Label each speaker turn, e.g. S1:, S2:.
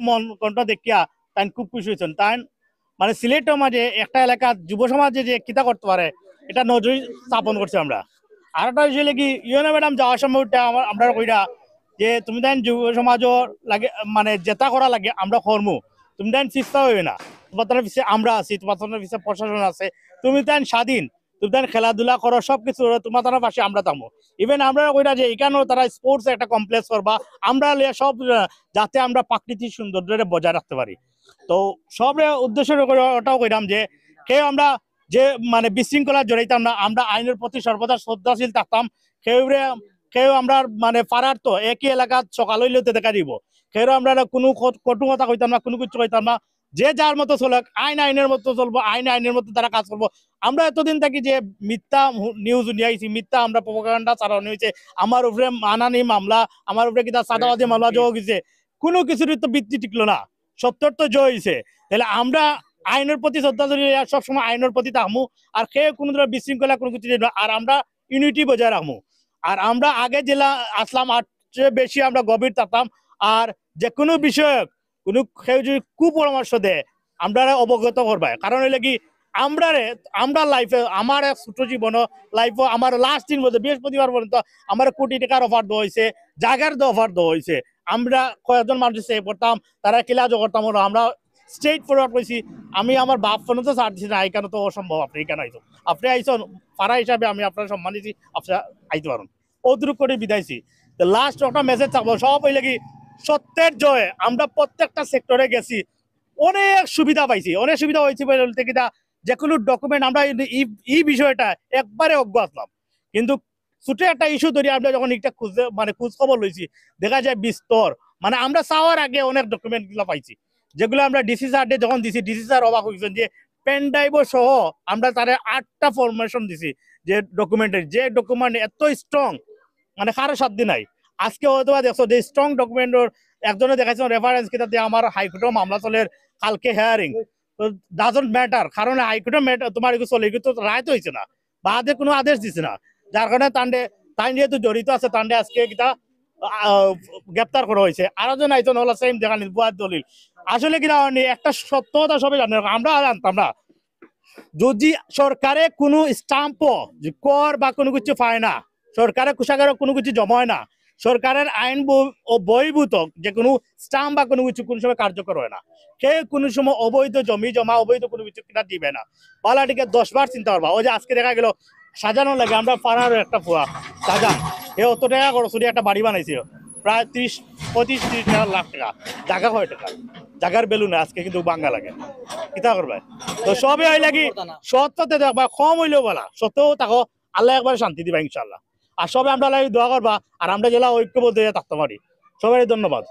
S1: মন কণ্ঠ দেখিয়া তাই খুব খুশি হয়েছেন। তাই মানে সিলেটের মাঝে একটা এলাকার যুব সমাজে যে কিতা করতে পারে এটা নজর স্থাপন করছি আমরা। আর একটা বিষয় কি ইউনো ম্যাডাম যাওয়ার সময় আমরা কইরা যে তুমি তাই যুব সমাজও লাগে মানে জেতা করা লাগে আমরা কর্ম, তুমি তাই চিন্তা হইবে না, তোমার পিছিয়ে আমরা আছি, তোমার পিছিয়ে প্রশাসন আছে, তুমি তাই স্বাধীন, তুমি তাই খেলাধুলা করো, সবকিছু তোমার তার পাশে আমরা থামো। ইভেন আমরা কইরা যে এখানেও তারা স্পোর্টস একটা কমপ্লেক্স করবা আমরা সব, যাতে আমরা প্রাকৃতিক সৌন্দর্য বজায় রাখতে পারি। তো সব উদ্দেশ্য করে ওটাও কইলাম যে কেউ আমরা যে মানে বিশৃঙ্খলা জড়াইতাম না, আমরা আইনের প্রতি সর্বদা শ্রদ্ধাশীল থাকতাম। কেউ আমরা মানে পাড়ার তো একই এলাকাত সকাল হইলেতে দেখা দিব, কেউ আমরা কোনো কটু কথা কইতাম না, কোনো কিছু কইতাম না। যে যার মতো চলক, আইন আইনের মতো চলবো, আইন আইনের মতো তারা কাজ করবো। আমরা এতদিন থাকি যে মিথ্যা নিউজ নিয়েছি, মিথ্যা আমরা প্রোপাগান্ডা চালানো হয়েছে, আমার উপরে মানানি মামলা, আমার উপরে কিনা সাদাবাদী মামলা যোগ হয়েছে, কোনো কিছুর তো ভিত্তি টিকলো না, সত্তর তো জয় হয়েছে। তাহলে আমরা আইনের প্রতি শ্রদ্ধাশীল সবসময় আইনের প্রতি থাকবো, আর খেয়ে কোনো ধরনের বিশৃঙ্খলা কোনো কিছু, আর আমরা ইউনিটি বজায় রাখবো। আর আমরা আগে জেলা আসলাম আর চেয়ে বেশি আমরা গভীর থাকতাম। আর যে কোনো বিষয়ে কোনো কেউ যদি কুপরামর্শ দেয় আমরা অবগত করবাই, কারণ হইলে কি আমরা লাইফে আমার ছোট জীবন লাইফে আমার লাস্ট দিন বলতে বৃহস্পতিবার পর্যন্ত আমার কোটি টাকার অফার দেওয়া হয়েছে, জায়গার অফার দেওয়া হয়েছে। আমরা কয়েকজন মানুষ পড়তাম, তারা ক্লাসও করতাম, আমরা স্ট্রেট ফরওয়ার্ড করেছি। আমি আমার বাপ ফোনে তো ছাড় দিচ্ছি না, এখানে তো অসম্ভব, আপনি এখানে আইসো, আপনি আইসন পাড়া হিসাবে আমি আপনার সম্মান দিচ্ছি, আপনার আইতে পারেন, অদ্রুপ করে বিদায়ছি। লাস্ট একটা মেসেজ থাকবো সব হইলে কি সত্যের জয়। আমরা প্রত্যেকটা সেক্টরে গেছি, অনেক সুবিধা পাইছি, অনেক সুবিধা হয়েছে বলতে কিনা যে কোনো ডকুমেন্ট আমরা এই বিষয়টা একবারে অজ্ঞ আসলাম, কিন্তু ছোট একটা ইস্যু ধরি আমরা যখন একটা খোঁজ খবর লইছি দেখা যায় বিস্তর, মানে আমরা চাওয়ার আগে অনেক ডকুমেন্ট গুলো পাইছি, যেগুলো আমরা ডিসি স্যার যখন দিছি, ডিসি স্যার অবাক হয়েছেন যে পেন ড্রাইভ সহ আমরা তারা 8টা ফরমেশন দিছি, যে ডকুমেন্টের যে ডকুমেন্ট এত স্ট্রং মানে কারো সাধ্য নাই। আজকে হয়তো দেখছো যে স্ট্রং ডকুমেন্টর একজনে দেখাইছে রেফারেন্স কিতাব দিয়ে আমার হাইকোর্টও মামলা চলে, কালকে হেয়ারিং, ডাজন্ট ম্যাটার, কারণ হাইকোর্টের ম্যাটার তোমার এগুলো চলে, এগুলো তো রায় তো হয়েছে না বা কোনো আদেশ দিছে না, যার কারণে তাই যেহেতু জড়িত আছে তান্ডে আজকে কিতা গ্রেপ্তার করা হয়েছে। আরো জন আইজন হলো সেম দেখা বুয়ার দলিল। আসলে কিনা একটা সত্য কথা সবাই জানে, আমরা জানতাম না, যদি সরকারে কোনো স্টাম্প কর বা কোনো কিছু পায় না, সরকারের কোষাগারে কোনো কিছু জমা হয় না, সরকারের আইন ও বহির্ভূত যে কোনো স্টাম্প বা কোনো কিছু কোনো সময় কার্যকর হয় না, সে কোনো সময় অবৈধ জমি জমা অবৈধ কোনো কিছু কিনা দিবে না। পালাটিকে 10বার চিন্তা করবা। ওই যে আজকে দেখা গেল সাজানো লাগে, আমরা পাড়ার একটা ফুয়া সাজান, এ অত টাকা খরচ একটা বাড়ি বানাইছে, প্রায় 35-30 লাখ টাকা, জায়গা কয় টাকা, জায়গার বেলুনে আজকে কিন্তু বাঙ্গা লাগে, কিতা করবে। তো সবই হয় লাগি সত্যতে দেখবা, কম হইলেও বলা সত্যও তাকে আল্লাহ একবার শান্তি দিবা ইনশাল্লাহ। আর সবাই আমরা দোয়া করবা, আর আমরা জেলা ঐক্যবদ্ধ হয়ে থাকতে পারি। সবাই ধন্যবাদ।